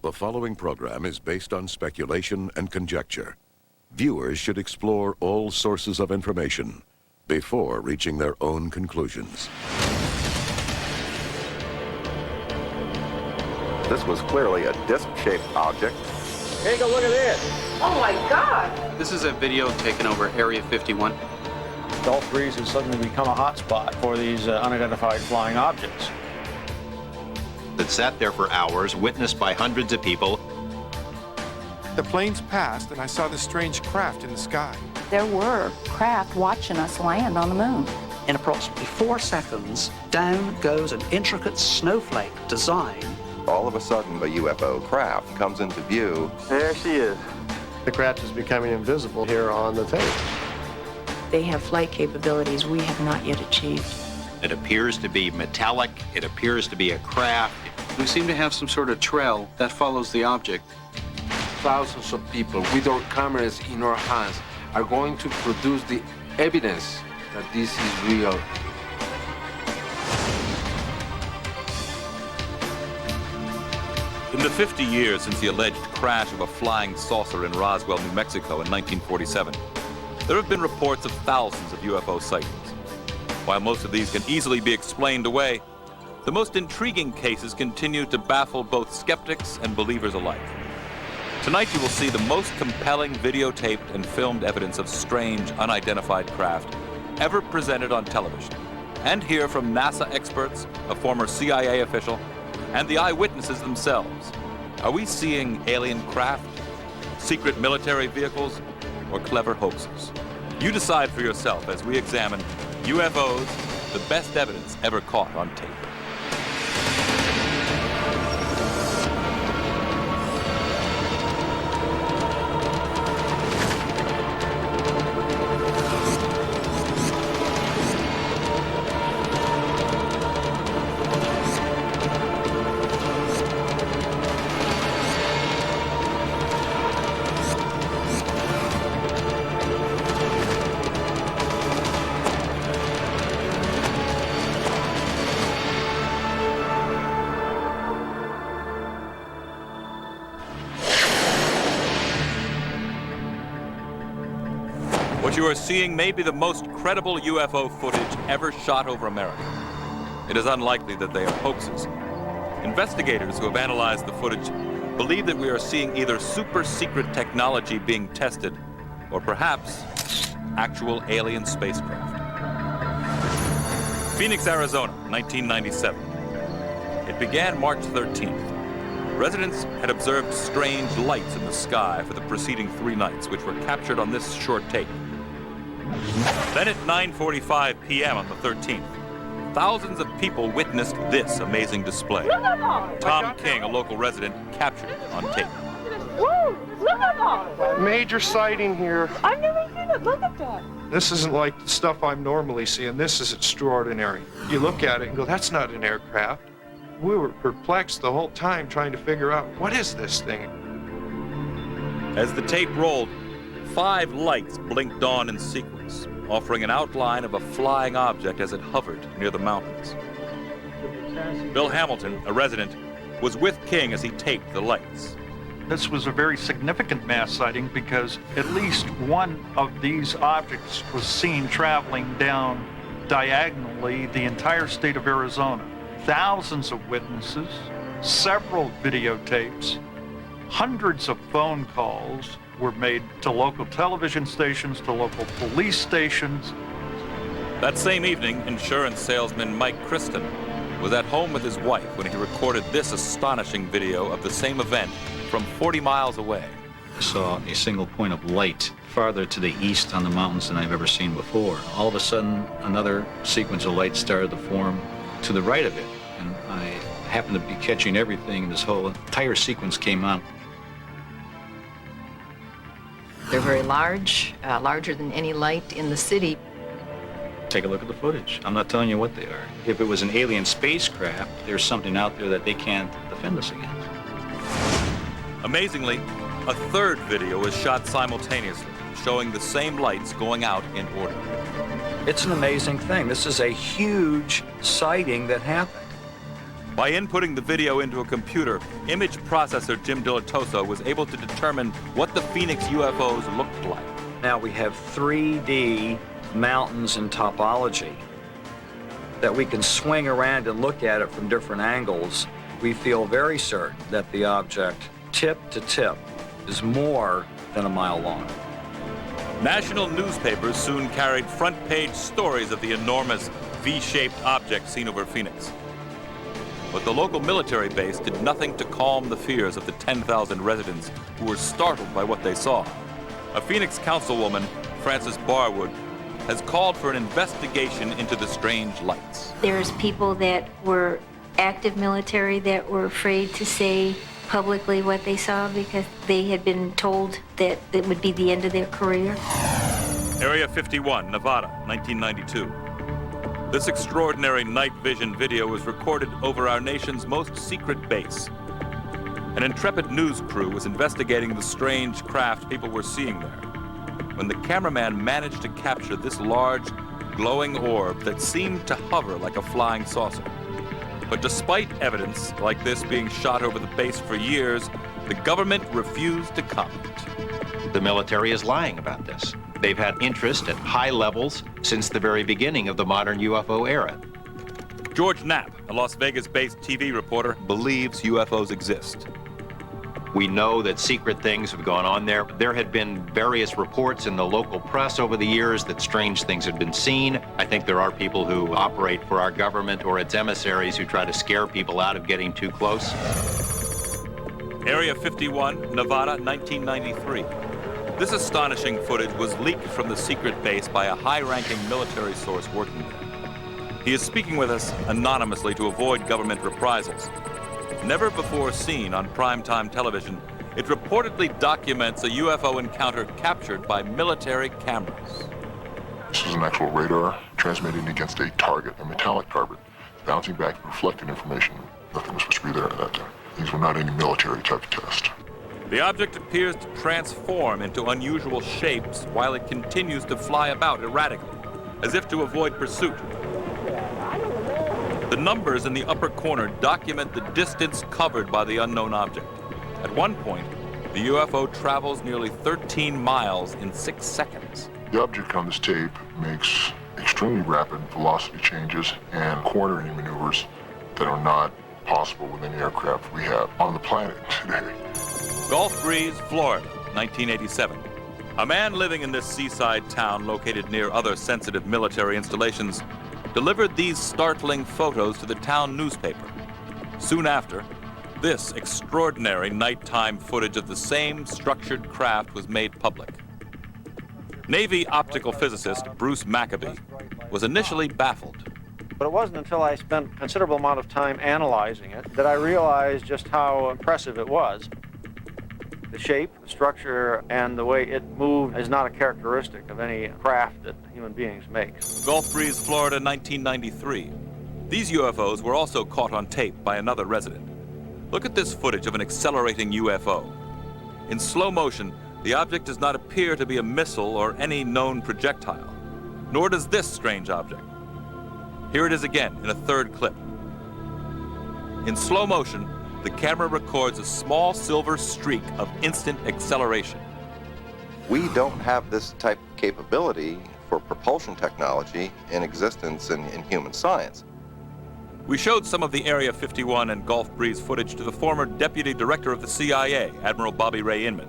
The following program is based on speculation and conjecture. Viewers should explore all sources of information before reaching their own conclusions. This was clearly a disc-shaped object. Take a look at this. Oh my God! This is a video taken over Area 51. Gulf breeze has suddenly become a hotspot for these unidentified flying objects. That sat there for hours, witnessed by hundreds of people. The planes passed, and I saw this strange craft in the sky. There were craft watching us land on the moon. In approximately 4 seconds, down goes an intricate snowflake design. All of a sudden, the UFO craft comes into view. There she is. The craft is becoming invisible here on the tape. They have flight capabilities we have not yet achieved. It appears to be metallic. It appears to be a craft. We seem to have some sort of trail that follows the object. Thousands of people with our cameras in our hands are going to produce the evidence that this is real. In the 50 years since the alleged crash of a flying saucer in Roswell, New Mexico in 1947, there have been reports of thousands of UFO sightings. While most of these can easily be explained away, the most intriguing cases continue to baffle both skeptics and believers alike. Tonight you will see the most compelling videotaped and filmed evidence of strange, unidentified craft ever presented on television, and hear from NASA experts, a former CIA official, and the eyewitnesses themselves. Are we seeing alien craft, secret military vehicles, or clever hoaxes? You decide for yourself as we examine UFOs, the best evidence ever caught on tape. What you are seeing may be the most credible UFO footage ever shot over America. It is unlikely that they are hoaxes. Investigators who have analyzed the footage believe that we are seeing either super secret technology being tested or perhaps actual alien spacecraft. Phoenix, Arizona, 1997. It began March 13th. Residents had observed strange lights in the sky for the preceding 3 nights, which were captured on this short tape. Then at 9:45 p.m. on the 13th, thousands of people witnessed this amazing display. Tom King, a local resident, captured it on tape. Woo! Look at that! Major sighting here. I've never seen it. Look at that. This isn't like the stuff I'm normally seeing. This is extraordinary. You look at it and go, that's not an aircraft. We were perplexed the whole time trying to figure out, what is this thing? As the tape rolled, 5 lights blinked on in sequence, offering an outline of a flying object as it hovered near the mountains. Bill Hamilton, a resident, was with King as he taped the lights. This was a very significant mass sighting because at least one of these objects was seen traveling down diagonally the entire state of Arizona. Thousands of witnesses, several videotapes, hundreds of phone calls were made to local television stations, to local police stations. That same evening, insurance salesman Mike Kristen was at home with his wife when he recorded this astonishing video of the same event from 40 miles away. I saw a single point of light farther to the east on the mountains than I've ever seen before. All of a sudden, another sequence of lights started to form to the right of it, and I happened to be catching everything. This whole entire sequence came on. They're very large, larger than any light in the city. Take a look at the footage. I'm not telling you what they are. If it was an alien spacecraft, there's something out there that they can't defend us against. Amazingly, a third video was shot simultaneously, showing the same lights going out in order. It's an amazing thing. This is a huge sighting that happened. By inputting the video into a computer, image processor Jim Dilatoso was able to determine what the Phoenix UFOs looked like. Now we have 3D mountains and topology that we can swing around and look at it from different angles. We feel very certain that the object, tip to tip, is more than a mile long. National newspapers soon carried front-page stories of the enormous V-shaped object seen over Phoenix. But the local military base did nothing to calm the fears of the 10,000 residents who were startled by what they saw. A Phoenix councilwoman, Frances Barwood, has called for an investigation into the strange lights. There's people that were active military that were afraid to say publicly what they saw because they had been told that it would be the end of their career. Area 51, Nevada, 1992. This extraordinary night vision video was recorded over our nation's most secret base. An intrepid news crew was investigating the strange craft people were seeing there, when the cameraman managed to capture this large, glowing orb that seemed to hover like a flying saucer. But despite evidence like this being shot over the base for years, the government refused to comment. The military is lying about this. They've had interest at high levels since the very beginning of the modern UFO era. George Knapp, a Las Vegas-based TV reporter, believes UFOs exist. We know that secret things have gone on there. There had been various reports in the local press over the years that strange things had been seen. I think there are people who operate for our government or its emissaries who try to scare people out of getting too close. Area 51, Nevada, 1993. This astonishing footage was leaked from the secret base by a high-ranking military source working there. He is speaking with us anonymously to avoid government reprisals. Never before seen on primetime television, it reportedly documents a UFO encounter captured by military cameras. This is an actual radar transmitting against a target, a metallic target, bouncing back reflecting information. Nothing was supposed to be there at that time. These were not any military type of test. The object appears to transform into unusual shapes while it continues to fly about erratically, as if to avoid pursuit. The numbers in the upper corner document the distance covered by the unknown object. At one point, the UFO travels nearly 13 miles in 6 seconds. The object on this tape makes extremely rapid velocity changes and cornering maneuvers that are not possible with any aircraft we have on the planet today. Gulf Breeze, Florida, 1987. A man living in this seaside town located near other sensitive military installations delivered these startling photos to the town newspaper. Soon after, this extraordinary nighttime footage of the same structured craft was made public. Navy optical physicist Bruce Maccabee was initially baffled. But it wasn't until I spent a considerable amount of time analyzing it that I realized just how impressive it was. The shape, the structure, and the way it moved is not a characteristic of any craft that human beings make. Gulf Breeze, Florida, 1993. These UFOs were also caught on tape by another resident. Look at this footage of an accelerating UFO. In slow motion, the object does not appear to be a missile or any known projectile, nor does this strange object. Here it is again in a third clip. In slow motion, the camera records a small silver streak of instant acceleration. We don't have this type of capability for propulsion technology in existence in human science. We showed some of the Area 51 and Gulf Breeze footage to the former Deputy Director of the CIA, Admiral Bobby Ray Inman.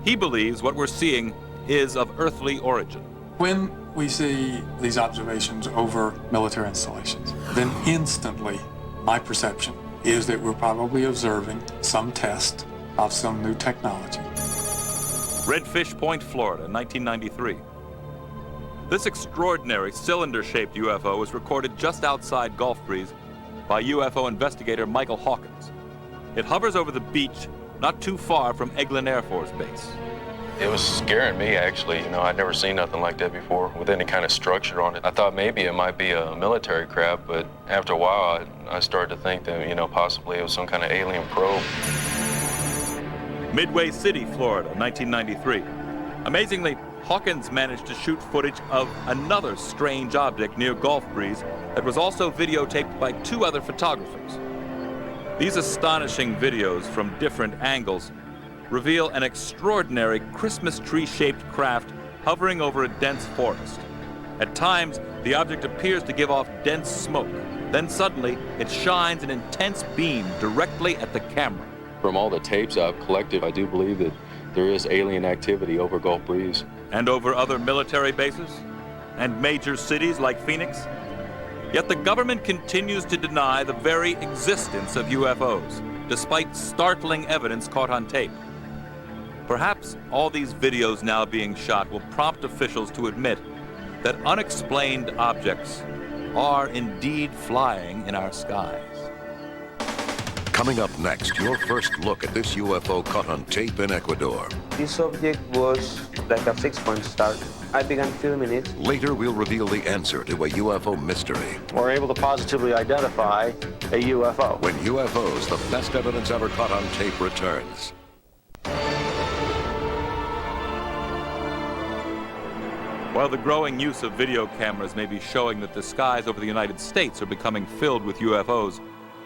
He believes what we're seeing is of earthly origin. When we see these observations over military installations, then instantly my perception is that we're probably observing some test of some new technology. Redfish Point, Florida, 1993. This extraordinary cylinder-shaped UFO was recorded just outside Gulf Breeze by UFO investigator Michael Hawkins. It hovers over the beach not too far from Eglin Air Force Base. It was scaring me, actually. You know, I'd never seen nothing like that before with any kind of structure on it. I thought maybe it might be a military craft, but after a while, I started to think that, you know, possibly it was some kind of alien probe. Midway City, Florida, 1993. Amazingly, Hawkins managed to shoot footage of another strange object near Gulf Breeze that was also videotaped by 2 other photographers. These astonishing videos from different angles reveal an extraordinary Christmas tree-shaped craft hovering over a dense forest. At times, the object appears to give off dense smoke. Then suddenly, it shines an intense beam directly at the camera. From all the tapes I've collected, I do believe that there is alien activity over Gulf Breeze. And over other military bases? And major cities like Phoenix? Yet the government continues to deny the very existence of UFOs, despite startling evidence caught on tape. Perhaps all these videos now being shot will prompt officials to admit that unexplained objects are indeed flying in our skies. Coming up next, your first look at this UFO caught on tape in Ecuador. This object was like a 6-point star. I began filming it. Later, we'll reveal the answer to a UFO mystery. We're able to positively identify a UFO. When UFOs, the best evidence ever caught on tape, returns. While the growing use of video cameras may be showing that the skies over the United States are becoming filled with UFOs,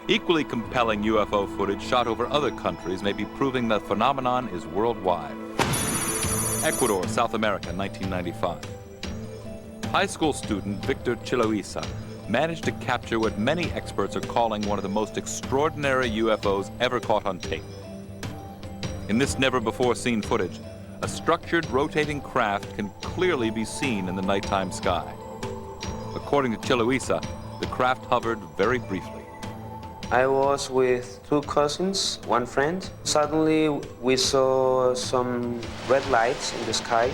equally compelling UFO footage shot over other countries may be proving the phenomenon is worldwide. Ecuador, South America, 1995. High school student Victor Chiloisa managed to capture what many experts are calling one of the most extraordinary UFOs ever caught on tape. In this never-before-seen footage, a structured rotating craft can clearly be seen in the nighttime sky. According to Chiloisa, the craft hovered very briefly. I was with 2 cousins, 1 friend. Suddenly, we saw some red lights in the sky.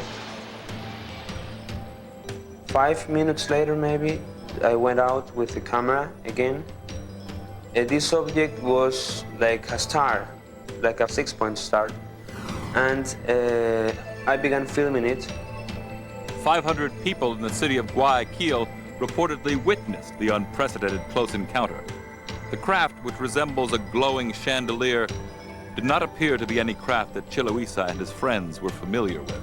5 minutes later, maybe, I went out with the camera again. This object was like a star, like a 6-point star. And I began filming it. 500 people in the city of Guayaquil reportedly witnessed the unprecedented close encounter. The craft, which resembles a glowing chandelier, did not appear to be any craft that Chiloisa and his friends were familiar with.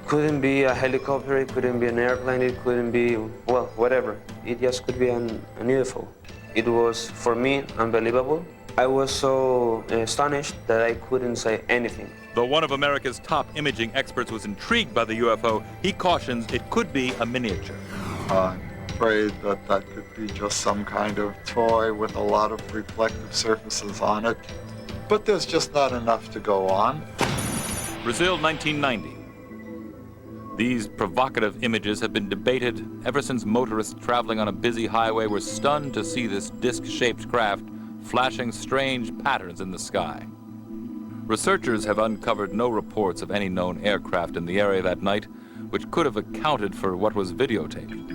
Couldn't be a helicopter, it couldn't be an airplane, it couldn't be, well, whatever. It just could be an UFO. It was, for me, unbelievable. I was so astonished that I couldn't say anything. Though one of America's top imaging experts was intrigued by the UFO, he cautions it could be a miniature. I'm afraid that that could be just some kind of toy with a lot of reflective surfaces on it. But there's just not enough to go on. Brazil, 1990. These provocative images have been debated ever since motorists traveling on a busy highway were stunned to see this disc-shaped craft flashing strange patterns in the sky. Researchers have uncovered no reports of any known aircraft in the area that night, which could have accounted for what was videotaped.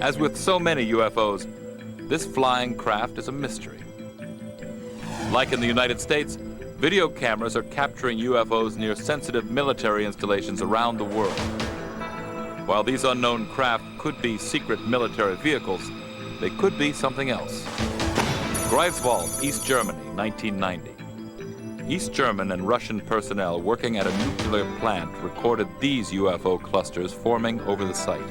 As with so many UFOs, this flying craft is a mystery. Like in the United States, video cameras are capturing UFOs near sensitive military installations around the world. While these unknown craft could be secret military vehicles, they could be something else. Greifswald, East Germany, 1990. East German and Russian personnel working at a nuclear plant recorded these UFO clusters forming over the site.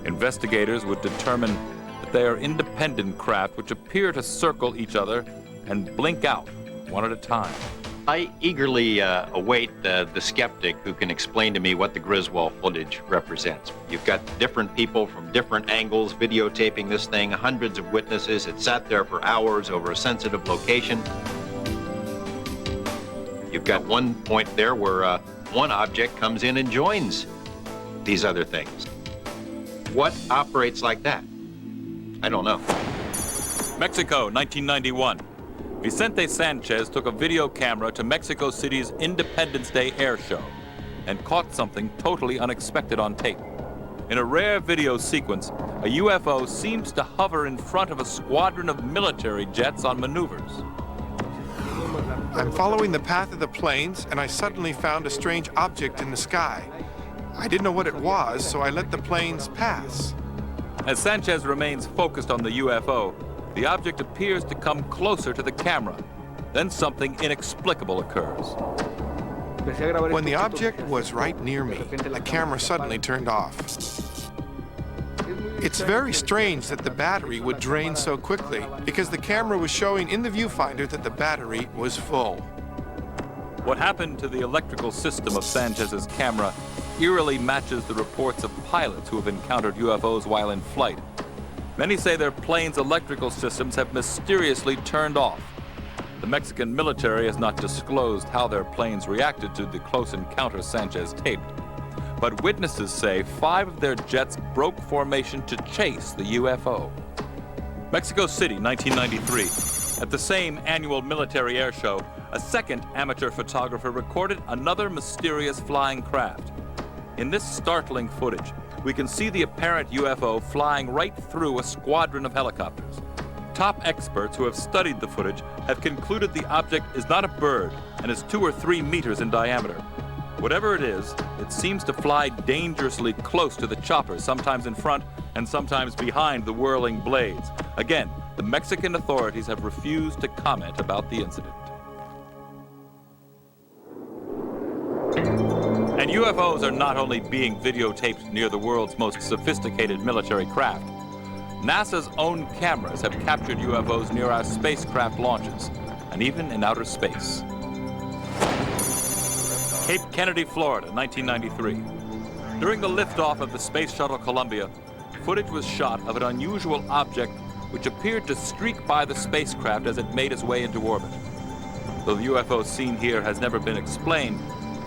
Investigators would determine that they are independent craft which appear to circle each other and blink out one at a time. I eagerly await the skeptic who can explain to me what the Griswold footage represents. You've got different people from different angles videotaping this thing, hundreds of witnesses. It sat there for hours over a sensitive location. You've got one point there where one object comes in and joins these other things. What operates like that? I don't know. Mexico, 1991. Vicente Sanchez took a video camera to Mexico City's Independence Day air show and caught something totally unexpected on tape. In a rare video sequence, a UFO seems to hover in front of a squadron of military jets on maneuvers. I'm following the path of the planes, and I suddenly found a strange object in the sky. I didn't know what it was, so I let the planes pass. As Sanchez remains focused on the UFO, the object appears to come closer to the camera. Then something inexplicable occurs. When the object was right near me, the camera suddenly turned off. It's very strange that the battery would drain so quickly, because the camera was showing in the viewfinder that the battery was full. What happened to the electrical system of Sanchez's camera eerily matches the reports of pilots who have encountered UFOs while in flight. Many say their planes' electrical systems have mysteriously turned off. The Mexican military has not disclosed how their planes reacted to the close encounter Sanchez taped. But witnesses say 5 of their jets broke formation to chase the UFO. Mexico City, 1993. At the same annual military air show, a second amateur photographer recorded another mysterious flying craft. In this startling footage, we can see the apparent UFO flying right through a squadron of helicopters. Top experts who have studied the footage have concluded the object is not a bird and is 2 or 3 meters in diameter. Whatever it is, it seems to fly dangerously close to the chopper, sometimes in front and sometimes behind the whirling blades. Again, the Mexican authorities have refused to comment about the incident. And UFOs are not only being videotaped near the world's most sophisticated military craft. NASA's own cameras have captured UFOs near our spacecraft launches, and even in outer space. Cape Kennedy, Florida, 1993. During the liftoff of the Space Shuttle Columbia, footage was shot of an unusual object which appeared to streak by the spacecraft as it made its way into orbit. Though the UFO seen here has never been explained,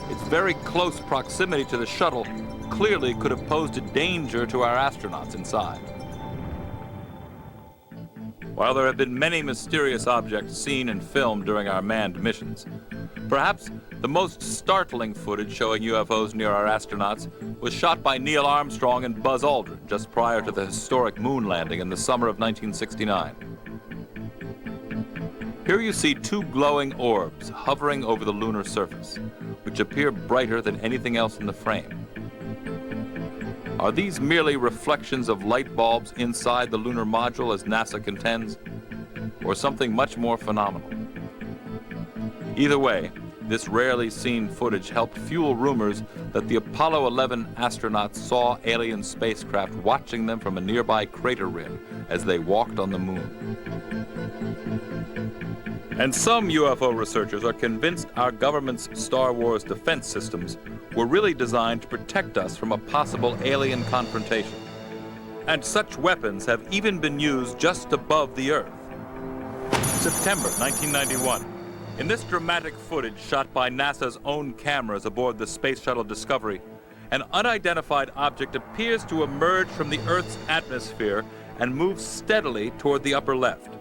its very close proximity to the shuttle clearly could have posed a danger to our astronauts inside. While there have been many mysterious objects seen and filmed during our manned missions, perhaps the most startling footage showing UFOs near our astronauts was shot by Neil Armstrong and Buzz Aldrin just prior to the historic moon landing in the summer of 1969. Here you see 2 glowing orbs hovering over the lunar surface, which appear brighter than anything else in the frame. Are these merely reflections of light bulbs inside the lunar module, as NASA contends, or something much more phenomenal? Either way, this rarely seen footage helped fuel rumors that the Apollo 11 astronauts saw alien spacecraft watching them from a nearby crater rim as they walked on the moon. And some UFO researchers are convinced our government's Star Wars defense systems were really designed to protect us from a possible alien confrontation. And such weapons have even been used just above the Earth. September 1991. In this dramatic footage shot by NASA's own cameras aboard the Space Shuttle Discovery, an unidentified object appears to emerge from the Earth's atmosphere and move steadily toward the upper left.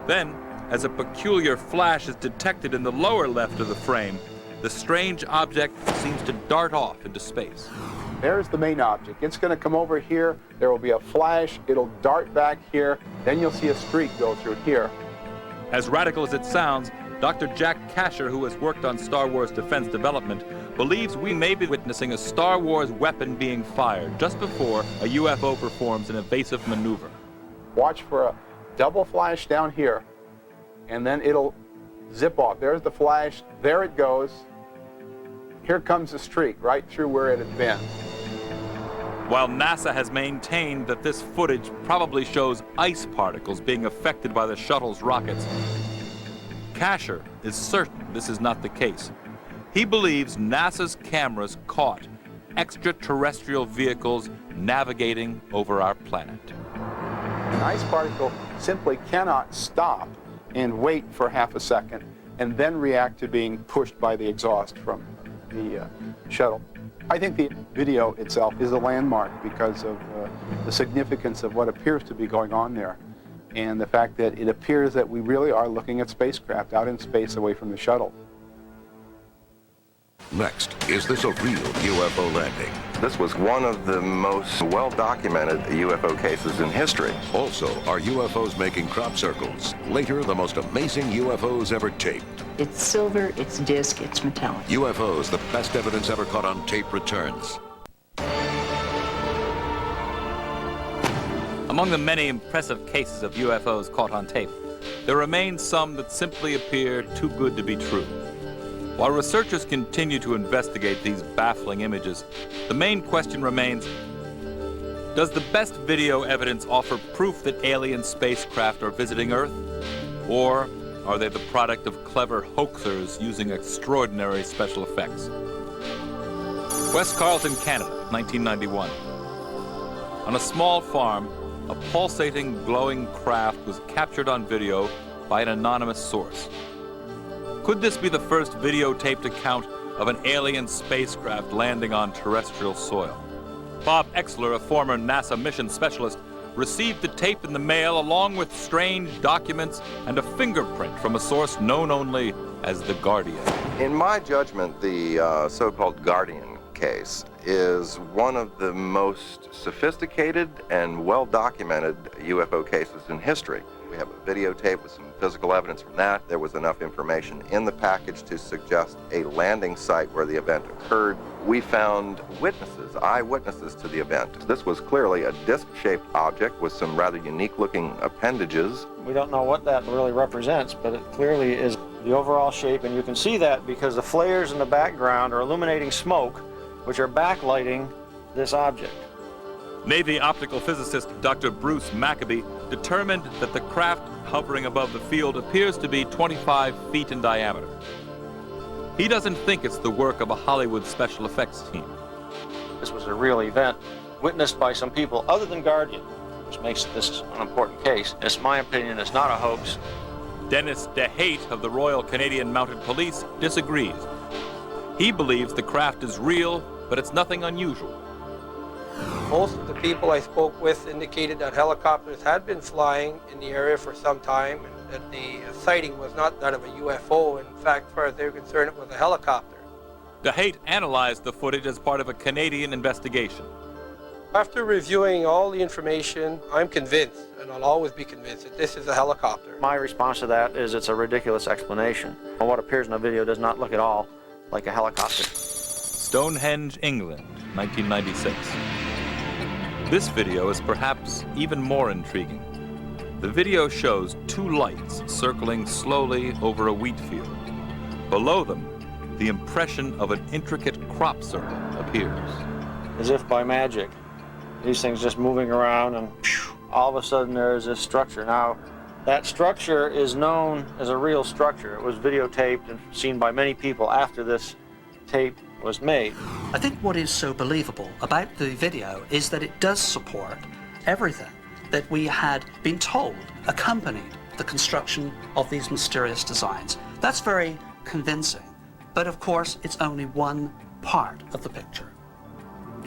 Then, as a peculiar flash is detected in the lower left of the frame, the strange object seems to dart off into space. There's the main object. It's going to come over here. There will be a flash. It'll dart back here. Then you'll see a streak go through here. As radical as it sounds, Dr. Jack Kasher, who has worked on Star Wars defense development, believes we may be witnessing a Star Wars weapon being fired just before a UFO performs an evasive maneuver. Watch for a double flash down here, and then it'll zip off. There's the flash. There it goes. Here comes the streak right through where it had been. While NASA has maintained that this footage probably shows ice particles being affected by the shuttle's rockets, Kasher is certain this is not the case. He believes NASA's cameras caught extraterrestrial vehicles navigating over our planet. An ice particle simply cannot stop and wait for half a second and then react to being pushed by the exhaust from the shuttle. I think the video itself is a landmark because of the significance of what appears to be going on there, and the fact that it appears that we really are looking at spacecraft out in space away from the shuttle. Next, is this a real UFO landing? This was one of the most well-documented UFO cases in history. Also, are UFOs making crop circles? Later, the most amazing UFOs ever taped. It's silver, it's disc, it's metallic. UFOs, the best evidence ever caught on tape, returns. Among the many impressive cases of UFOs caught on tape, there remain some that simply appear too good to be true. While researchers continue to investigate these baffling images, the main question remains, Does the best video evidence offer proof that alien spacecraft are visiting Earth? Or are they the product of clever hoaxers using extraordinary special effects? West Carleton, Canada, 1991. On a small farm, a pulsating, glowing craft was captured on video by an anonymous source. Could this be the first videotaped account of an alien spacecraft landing on terrestrial soil? Bob Exler, a former NASA mission specialist, received the tape in the mail along with strange documents and a fingerprint from a source known only as the Guardian. In my judgment, the so-called Guardian case is one of the most sophisticated and well-documented UFO cases in history. We have a videotape with some physical evidence from that. There was enough information in the package to suggest a landing site where the event occurred. We found witnesses, eyewitnesses to the event. This was clearly a disc-shaped object with some rather unique-looking appendages. We don't know what that really represents, but it clearly is the overall shape, and you can see that because the flares in the background are illuminating smoke, which are backlighting this object. Navy optical physicist Dr. Bruce Maccabee determined that the craft hovering above the field appears to be 25 feet in diameter. He doesn't think it's the work of a Hollywood special effects team. This was a real event witnessed by some people other than Guardian, which makes this an important case. It's my opinion it's not a hoax. Dennis DeHate of the Royal Canadian Mounted Police disagrees. He believes the craft is real, but it's nothing unusual. Most of the people I spoke with indicated that helicopters had been flying in the area for some time, and that the sighting was not that of a UFO. In fact, as far as they were concerned, it was a helicopter. DeHate analyzed the footage as part of a Canadian investigation. After reviewing all the information, I'm convinced, and I'll always be convinced, that this is a helicopter. My response to that is it's a ridiculous explanation. What appears in the video does not look at all like a helicopter. Stonehenge, England, 1996. This video is perhaps even more intriguing. The video shows two lights circling slowly over a wheat field. Below them, the impression of an intricate crop circle appears. As if by magic, these things just moving around, and all of a sudden there's this structure. Now, that structure is known as a real structure. It was videotaped and seen by many people after this tape was made. I think what is so believable about the video is that it does support everything that we had been told accompanied the construction of these mysterious designs. That's very convincing, but of course it's only one part of the picture.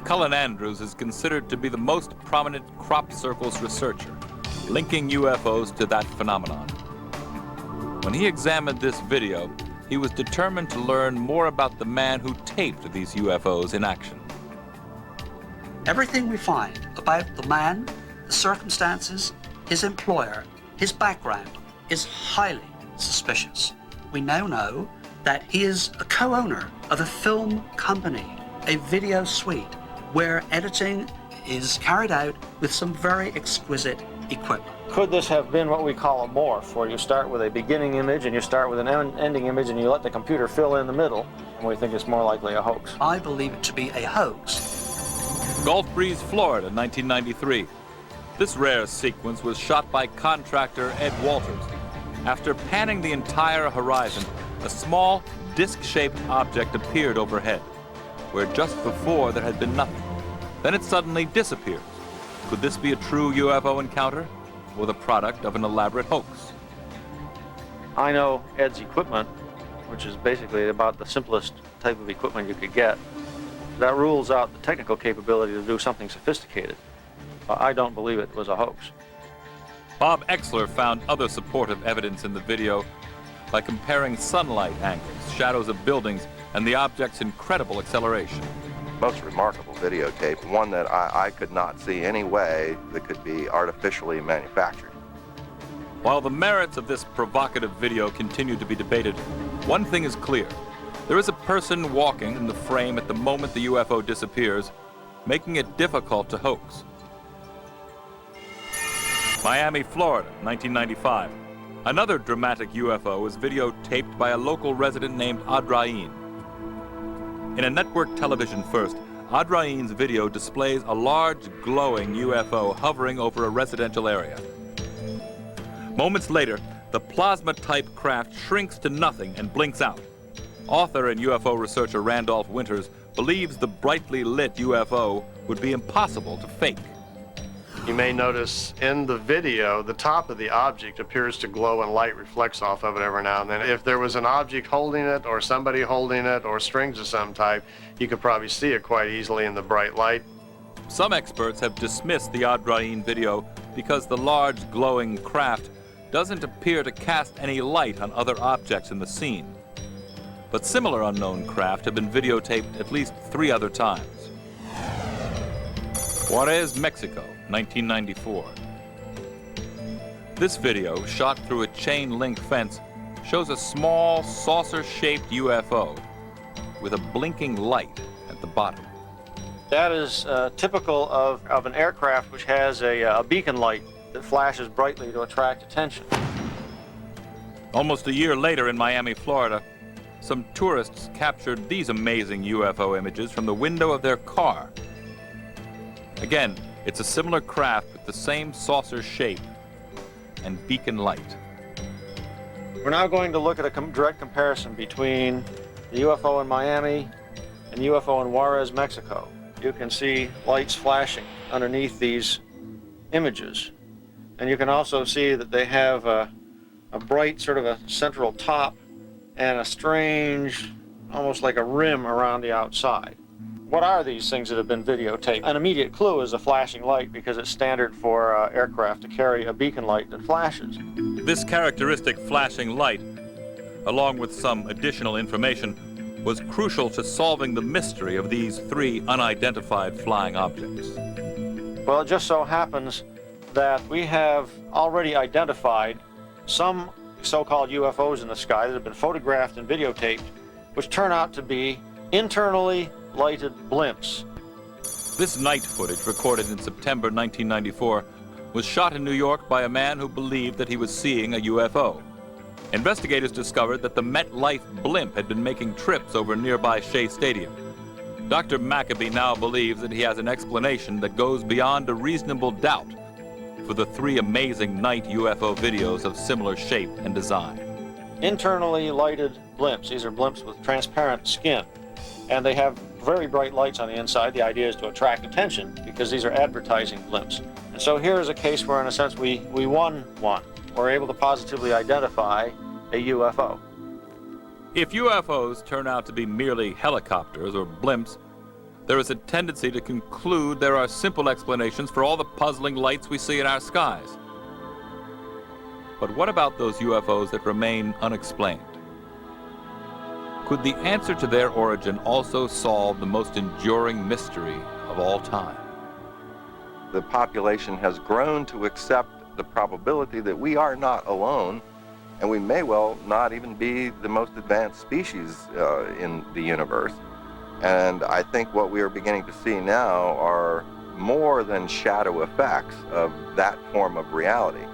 Cullen Andrews is considered to be the most prominent crop circles researcher, linking UFOs to that phenomenon. When he examined this video, he was determined to learn more about the man who taped these UFOs in action. Everything we find about the man, the circumstances, his employer, his background is highly suspicious. We now know that he is a co-owner of a film company, a video suite, where editing is carried out with some very exquisite equipment. Could this have been what we call a morph, where you start with a beginning image and you start with an ending image and you let the computer fill in the middle, and we think it's more likely a hoax? I believe it to be a hoax. Gulf Breeze, Florida, 1993. This rare sequence was shot by contractor Ed Walters. After panning the entire horizon, a small, disc-shaped object appeared overhead, where just before there had been nothing. Then it suddenly disappears. Could this be a true UFO encounter, or the product of an elaborate hoax? I know Ed's equipment, which is basically about the simplest type of equipment you could get. That rules out the technical capability to do something sophisticated. I don't believe it was a hoax. Bob Exler found other supportive evidence in the video by comparing sunlight angles, shadows of buildings, and the object's incredible acceleration. Most remarkable videotape, one that I could not see any way that could be artificially manufactured. While the merits of this provocative video continue to be debated, one thing is clear. There is a person walking in the frame at the moment the UFO disappears, making it difficult to hoax. Miami, Florida, 1995. Another dramatic UFO was videotaped by a local resident named Adrain. In a network television first, Adrain's video displays a large glowing UFO hovering over a residential area. Moments later, the plasma-type craft shrinks to nothing and blinks out. Author and UFO researcher Randolph Winters believes the brightly lit UFO would be impossible to fake. You may notice in the video, the top of the object appears to glow and light reflects off of it every now and then. If there was an object holding it or somebody holding it or strings of some type, you could probably see it quite easily in the bright light. Some experts have dismissed the Adrain video because the large glowing craft doesn't appear to cast any light on other objects in the scene. But similar unknown craft have been videotaped at least 3 other times. Juarez, Mexico, 1994. This video, shot through a chain-link fence, shows a small saucer-shaped UFO with a blinking light at the bottom. That is typical of an aircraft which has a beacon light that flashes brightly to attract attention. Almost a year later in Miami, Florida, some tourists captured these amazing UFO images from the window of their car. Again, it's a similar craft with the same saucer shape and beacon light. We're now going to look at a direct comparison between the UFO in Miami and the UFO in Juarez, Mexico. You can see lights flashing underneath these images. And you can also see that they have a bright sort of a central top and a strange, almost like a rim around the outside. What are these things that have been videotaped? An immediate clue is a flashing light because it's standard for aircraft to carry a beacon light that flashes. This characteristic flashing light, along with some additional information, was crucial to solving the mystery of these 3 unidentified flying objects. Well, it just so happens that we have already identified some so-called UFOs in the sky that have been photographed and videotaped, which turn out to be internally lighted blimps. This night footage, recorded in September 1994, was shot in New York by a man who believed that he was seeing a UFO. Investigators discovered that the MetLife blimp had been making trips over nearby Shea Stadium. Dr. Maccabee now believes that he has an explanation that goes beyond a reasonable doubt for the 3 amazing night UFO videos of similar shape and design. Internally lighted blimps. These are blimps with transparent skin, and they have very bright lights on the inside. The idea is to attract attention because these are advertising blimps. And so here is a case where, in a sense, we won one. We're able to positively identify a UFO. If UFOs turn out to be merely helicopters or blimps, there is a tendency to conclude there are simple explanations for all the puzzling lights we see in our skies. But what about those UFOs that remain unexplained? Could the answer to their origin also solve the most enduring mystery of all time? The population has grown to accept the probability that we are not alone, and we may well not even be the most advanced species in the universe. And I think what we are beginning to see now are more than shadow effects of that form of reality.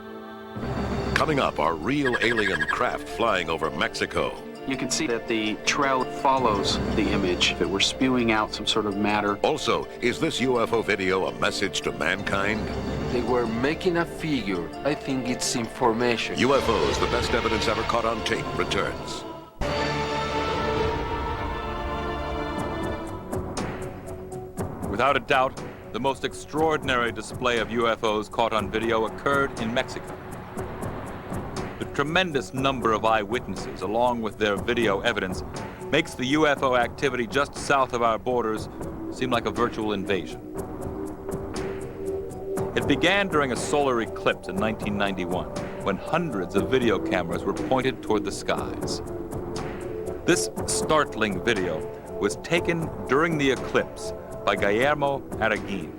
Coming up, are real alien craft flying over Mexico. You can see that the trail follows the image, that we're spewing out some sort of matter. Also, is this UFO video a message to mankind? They were making a figure. I think it's information. UFOs, the best evidence ever caught on tape, returns. Without a doubt, the most extraordinary display of UFOs caught on video occurred in Mexico. The tremendous number of eyewitnesses, along with their video evidence, makes the UFO activity just south of our borders seem like a virtual invasion. It began during a solar eclipse in 1991, when hundreds of video cameras were pointed toward the skies. This startling video was taken during the eclipse by Guillermo Araguin,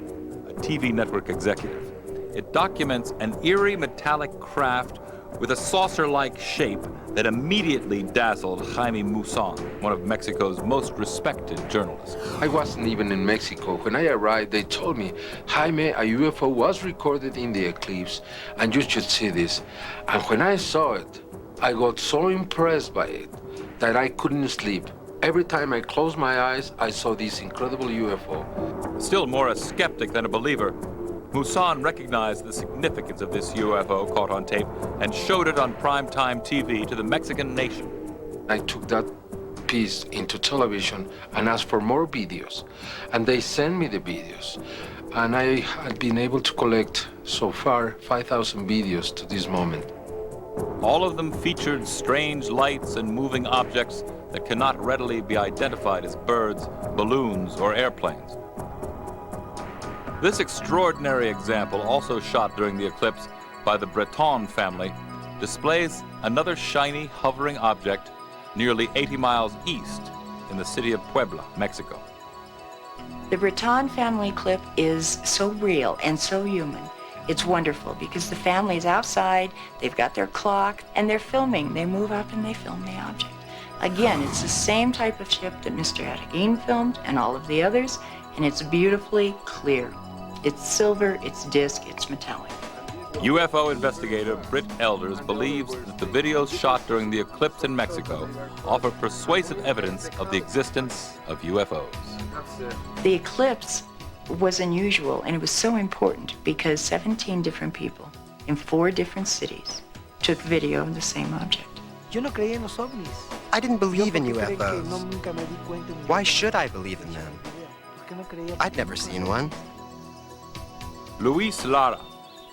a TV network executive. It documents an eerie metallic craft with a saucer-like shape that immediately dazzled Jaime Maussan, one of Mexico's most respected journalists. I wasn't even in Mexico. When I arrived, they told me, Jaime, a UFO was recorded in the eclipse, and you should see this. And when I saw it, I got so impressed by it that I couldn't sleep. Every time I closed my eyes, I saw this incredible UFO. Still more a skeptic than a believer, Moussan recognized the significance of this UFO caught on tape and showed it on primetime TV to the Mexican nation. I took that piece into television and asked for more videos, and they sent me the videos. And I had been able to collect, so far, 5,000 videos to this moment. All of them featured strange lights and moving objects that cannot readily be identified as birds, balloons, or airplanes. This extraordinary example, also shot during the eclipse by the Breton family, displays another shiny, hovering object nearly 80 miles east in the city of Puebla, Mexico. The Breton family clip is so real and so human. It's wonderful because the family's outside, they've got their clock, and they're filming. They move up and they film the object. Again, it's the same type of ship that Mr. Ataguin filmed and all of the others, and it's beautifully clear. It's silver, it's disc, it's metallic. UFO investigator Britt Elders believes that the videos shot during the eclipse in Mexico offer persuasive evidence of the existence of UFOs. The eclipse was unusual, and it was so important because 17 different people in 4 different cities took video of the same object. I didn't believe in UFOs. Why should I believe in them? I'd never seen one. Luis Lara,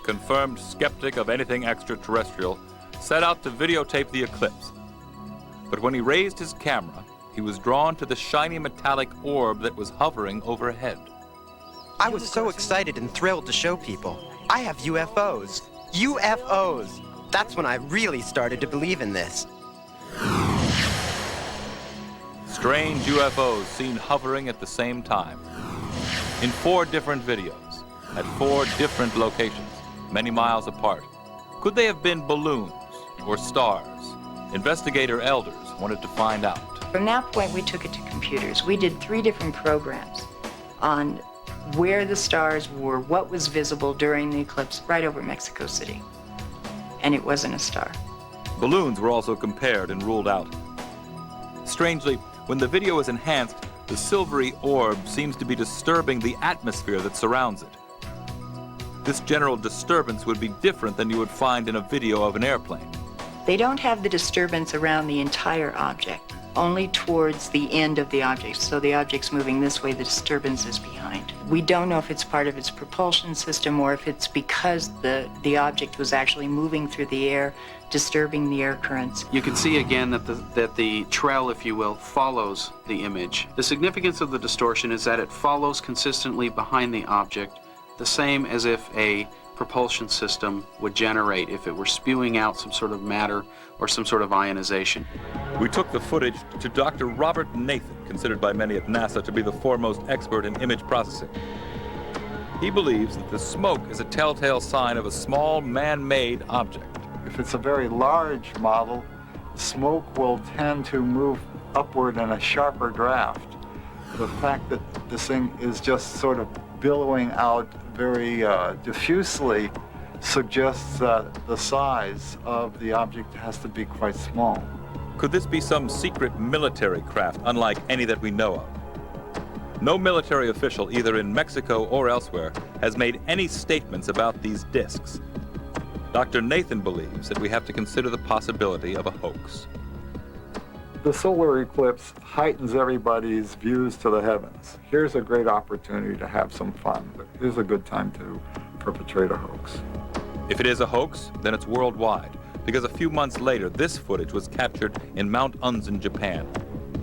confirmed skeptic of anything extraterrestrial, set out to videotape the eclipse. But when he raised his camera, he was drawn to the shiny metallic orb that was hovering overhead. I was so excited and thrilled to show people. I have UFOs. UFOs! That's when I really started to believe in this. Strange UFOs seen hovering at the same time. In 4 different videos, at 4 different locations, many miles apart. Could they have been balloons or stars? Investigator Elders wanted to find out. From that point, we took it to computers. We did 3 different programs on where the stars were, what was visible during the eclipse right over Mexico City. And it wasn't a star. Balloons were also compared and ruled out. Strangely, when the video is enhanced, the silvery orb seems to be disturbing the atmosphere that surrounds it. This general disturbance would be different than you would find in a video of an airplane. They don't have the disturbance around the entire object, only towards the end of the object. So the object's moving this way, the disturbance is behind. We don't know if it's part of its propulsion system or if it's because the object was actually moving through the air, disturbing the air currents. You can see again that the trail, if you will, follows the image. The significance of the distortion is that it follows consistently behind the object, the same as if a propulsion system would generate if it were spewing out some sort of matter or some sort of ionization. We took the footage to Dr. Robert Nathan, considered by many at NASA to be the foremost expert in image processing. He believes that the smoke is a telltale sign of a small man-made object. If it's a very large model, smoke will tend to move upward in a sharper draft. The fact that this thing is just sort of billowing out very diffusely suggests that the size of the object has to be quite small. Could this be some secret military craft unlike any that we know of? No military official, either in Mexico or elsewhere, has made any statements about these discs. Dr. Nathan believes that we have to consider the possibility of a hoax. The solar eclipse heightens everybody's views to the heavens. Here's a great opportunity to have some fun. Here's a good time to perpetrate a hoax. If it is a hoax, then it's worldwide, because a few months later, this footage was captured in Mount Unzen, Japan.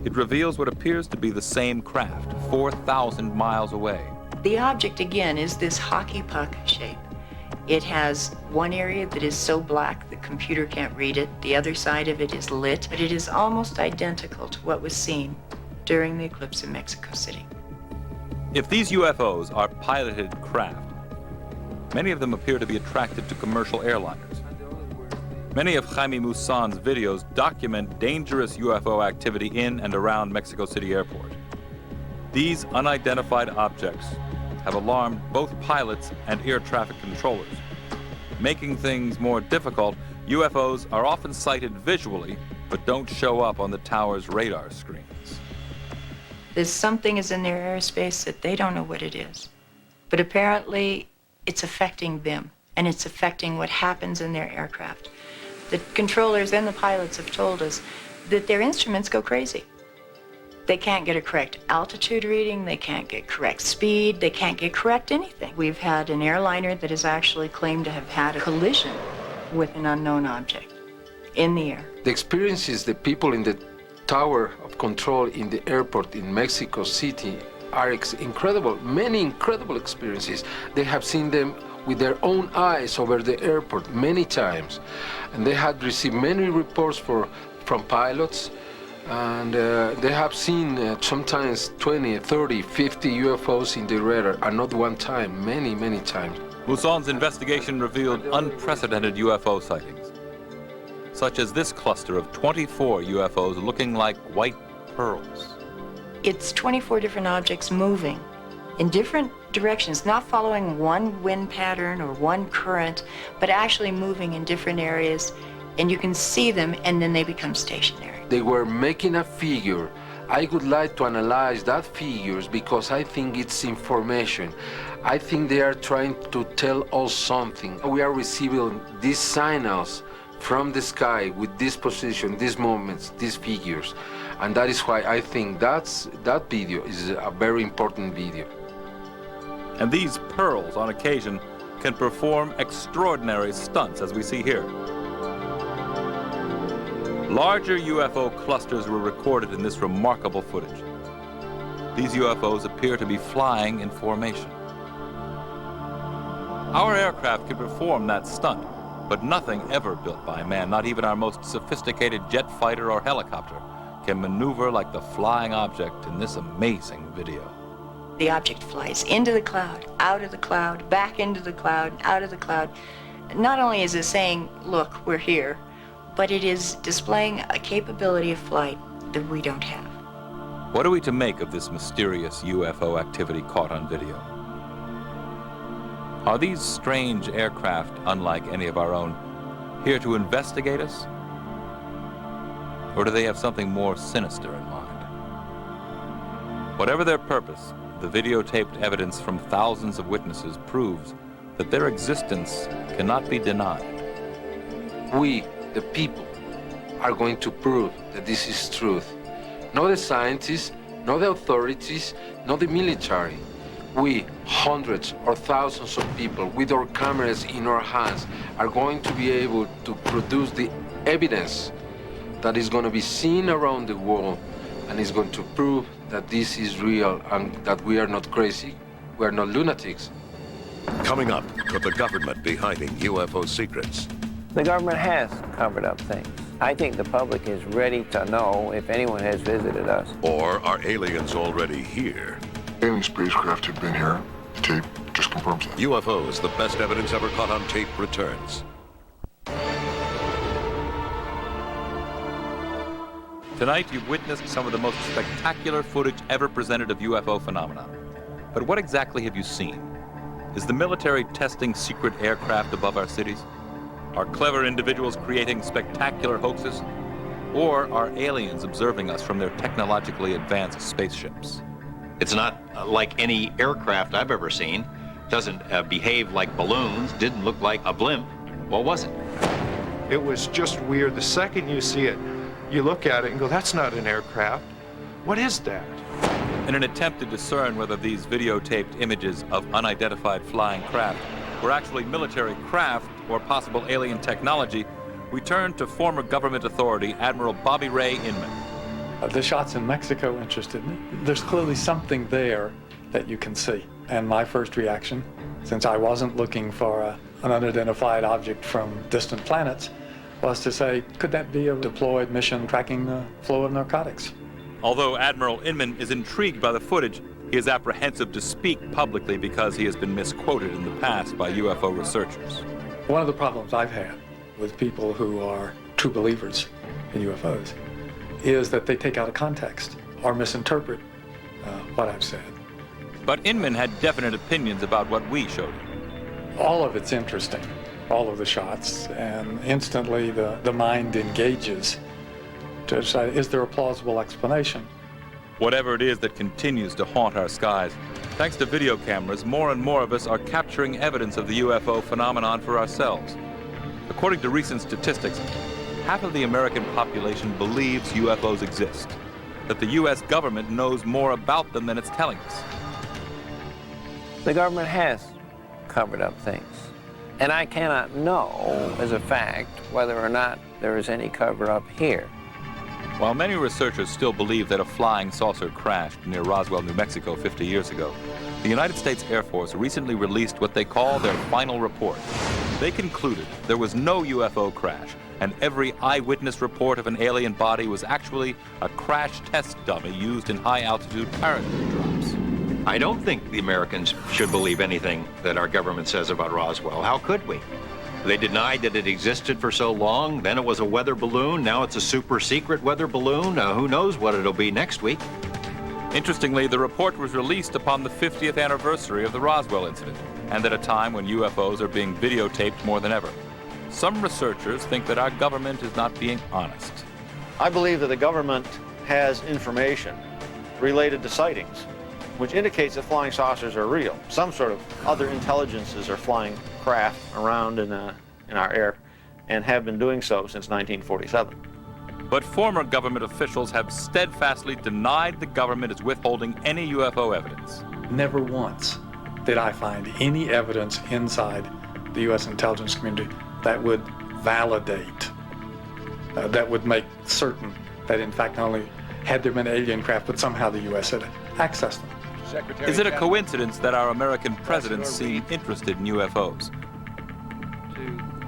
It reveals what appears to be the same craft, 4,000 miles away. The object, again, is this hockey puck shape. It has one area that is so black the computer can't read it. The other side of it is lit, but it is almost identical to what was seen during the eclipse in Mexico City. If these UFOs are piloted craft, many of them appear to be attracted to commercial airliners. Many of Jaime Moussan's videos document dangerous UFO activity in and around Mexico City Airport. These unidentified objects have alarmed both pilots and air traffic controllers. Making things more difficult, UFOs are often sighted visually, but don't show up on the tower's radar screens. There's something is in their airspace that they don't know what it is. But apparently, it's affecting them, and it's affecting what happens in their aircraft. The controllers and the pilots have told us that their instruments go crazy. They can't get a correct altitude reading, they can't get correct speed, they can't get correct anything. We've had an airliner that has actually claimed to have had a collision with an unknown object in the air. The experiences the people in the tower of control in the airport in Mexico City are incredible, many incredible experiences. They have seen them with their own eyes over the airport many times. And they had received many reports from pilots, and they have seen sometimes 20, 30, 50 UFOs in the radar, and not one time, many, many times. Moussan's investigation revealed unprecedented UFO sightings, such as this cluster of 24 UFOs looking like white pearls. It's 24 different objects moving in different directions, not following one wind pattern or one current, but actually moving in different areas, and you can see them and then they become stationary. They were making a figure. I would like to analyze that figures because I think it's information. I think they are trying to tell us something. We are receiving these signals from the sky with this position, these movements, these figures. And that is why I think that video is a very important video. And these pearls, on occasion, can perform extraordinary stunts, as we see here. Larger UFO clusters were recorded in this remarkable footage. These UFOs appear to be flying in formation. Our aircraft can perform that stunt, but nothing ever built by man, not even our most sophisticated jet fighter or helicopter, can maneuver like the flying object in this amazing video. The object flies into the cloud, out of the cloud, back into the cloud, out of the cloud. Not only is it saying, look, we're here, but it is displaying a capability of flight that we don't have. What are we to make of this mysterious UFO activity caught on video? Are these strange aircraft, unlike any of our own, here to investigate us? Or do they have something more sinister in mind? Whatever their purpose, the videotaped evidence from thousands of witnesses proves that their existence cannot be denied. We, the people, are going to prove that this is truth. Not the scientists, not the authorities, not the military. We, hundreds or thousands of people with our cameras in our hands, are going to be able to produce the evidence that is going to be seen around the world and is going to prove that this is real and that we are not crazy, we are not lunatics. Coming up, put the government be hiding UFO secrets. The government has covered up things. I think the public is ready to know if anyone has visited us. Or are aliens already here? Alien spacecraft have been here. The tape just confirms that. UFOs, the best evidence ever caught on tape, returns. Tonight, you've witnessed some of the most spectacular footage ever presented of UFO phenomena. But what exactly have you seen? Is the military testing secret aircraft above our cities? Are clever individuals creating spectacular hoaxes? Or are aliens observing us from their technologically advanced spaceships? It's not like any aircraft I've ever seen. Doesn't behave like balloons, didn't look like a blimp. What was it? It was just weird. The second you see it, you look at it and go, that's not an aircraft. What is that? In an attempt to discern whether these videotaped images of unidentified flying craft were actually military craft or possible alien technology, we turned to former government authority Admiral Bobby Ray Inman. The shots in Mexico interested me. There's clearly something there that you can see. And my first reaction, since I wasn't looking for an unidentified object from distant planets, was to say, could that be a deployed mission tracking the flow of narcotics? Although Admiral Inman is intrigued by the footage, he is apprehensive to speak publicly because he has been misquoted in the past by UFO researchers. One of the problems I've had with people who are true believers in UFOs is that they take out of context or misinterpret what I've said. But Inman had definite opinions about what we showed him. All of it's interesting, all of the shots, and instantly the mind engages to decide, is there a plausible explanation? Whatever it is that continues to haunt our skies, thanks to video cameras, more and more of us are capturing evidence of the UFO phenomenon for ourselves. According to recent statistics, half of the American population believes UFOs exist, that the U.S. government knows more about them than it's telling us. The government has covered up things, and I cannot know as a fact whether or not there is any cover-up here. While many researchers still believe that a flying saucer crashed near Roswell, New Mexico 50 years ago, the United States Air Force recently released what they call their final report. They concluded there was no UFO crash, and every eyewitness report of an alien body was actually a crash test dummy used in high-altitude parachute drops. I don't think the Americans should believe anything that our government says about Roswell. How could we? They denied that it existed for so long. Then it was a weather balloon. Now it's a super secret weather balloon. Who knows what it'll be next week? Interestingly, the report was released upon the 50th anniversary of the Roswell incident, and at a time when UFOs are being videotaped more than ever. Some researchers think that our government is not being honest. I believe that the government has information related to sightings, which indicates that flying saucers are real. Some sort of other intelligences are flying craft around in our air and have been doing so since 1947. But former government officials have steadfastly denied the government is withholding any UFO evidence. Never once did I find any evidence inside the U.S. intelligence community that would validate, that would make certain that in fact not only had there been alien craft, but somehow the U.S. had accessed them. Is it a coincidence that our American presidents seem interested in UFOs?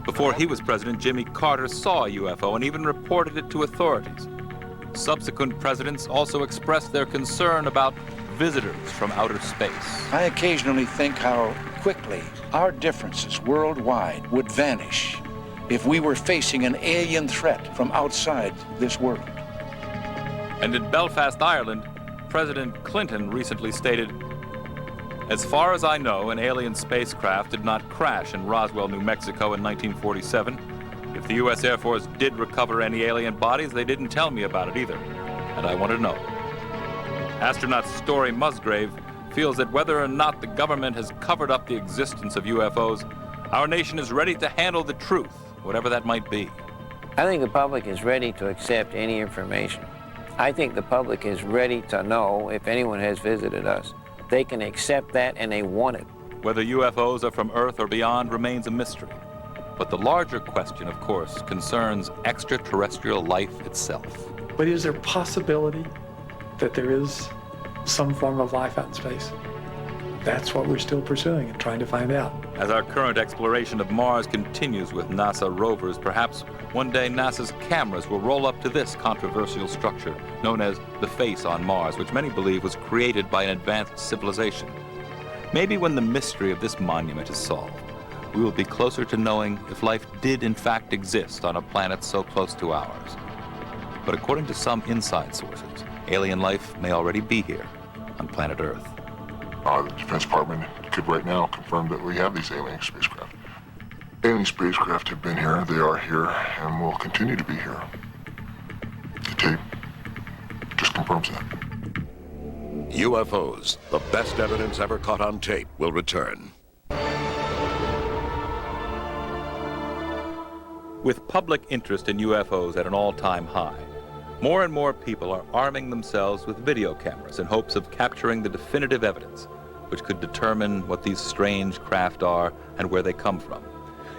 Before he was president, Jimmy Carter saw a UFO and even reported it to authorities. Subsequent presidents also expressed their concern about visitors from outer space. I occasionally think how quickly our differences worldwide would vanish if we were facing an alien threat from outside this world. And in Belfast, Ireland, President Clinton recently stated, "As far as I know, an alien spacecraft did not crash in Roswell, New Mexico in 1947. If the U.S. Air Force did recover any alien bodies, they didn't tell me about it either, and I want to know." Astronaut Story Musgrave feels that whether or not the government has covered up the existence of UFOs, our nation is ready to handle the truth, whatever that might be. I think the public is ready to accept any information. I think the public is ready to know if anyone has visited us. They can accept that and they want it. Whether UFOs are from Earth or beyond remains a mystery. But the larger question, of course, concerns extraterrestrial life itself. But is there a possibility that there is some form of life out in space? That's what we're still pursuing and trying to find out. As our current exploration of Mars continues with NASA rovers, perhaps one day NASA's cameras will roll up to this controversial structure known as the face on Mars, which many believe was created by an advanced civilization. Maybe when the mystery of this monument is solved, we will be closer to knowing if life did in fact exist on a planet so close to ours. But according to some inside sources, alien life may already be here on planet Earth. The Defense Department could right now confirm that we have these alien spacecraft. Alien spacecraft have been here, they are here, and will continue to be here. The tape just confirms that. UFOs, the best evidence ever caught on tape, will return. With public interest in UFOs at an all-time high, more and more people are arming themselves with video cameras in hopes of capturing the definitive evidence, which could determine what these strange craft are and where they come from.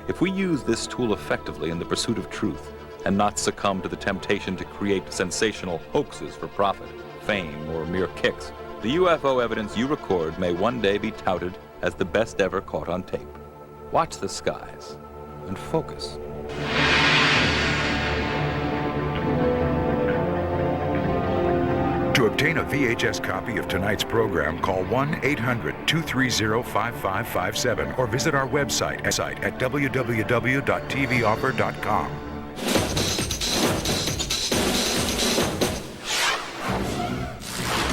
If we use this tool effectively in the pursuit of truth and not succumb to the temptation to create sensational hoaxes for profit, fame, or mere kicks, the UFO evidence you record may one day be touted as the best ever caught on tape. Watch the skies and focus. To obtain a VHS copy of tonight's program, call 1-800-230-5557 or visit our website at www.tvoffer.com.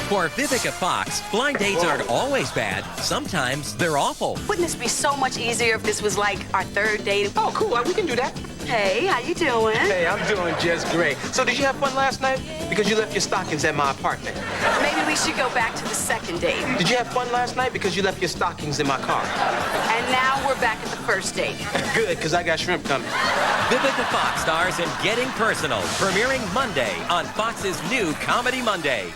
For Vivica Fox, blind dates aren't always bad. Sometimes they're awful. Wouldn't this be so much easier if this was like our third date? Oh, cool. We can do that. Hey, how you doing? Hey, I'm doing just great. So did you have fun last night? Because you left your stockings at my apartment. Maybe we should go back to the second date. Did you have fun last night? Because you left your stockings in my car. And now we're back at the first date. Good, because I got shrimp coming. Vivica Fox stars in Getting Personal, premiering Monday on Fox's new Comedy Monday.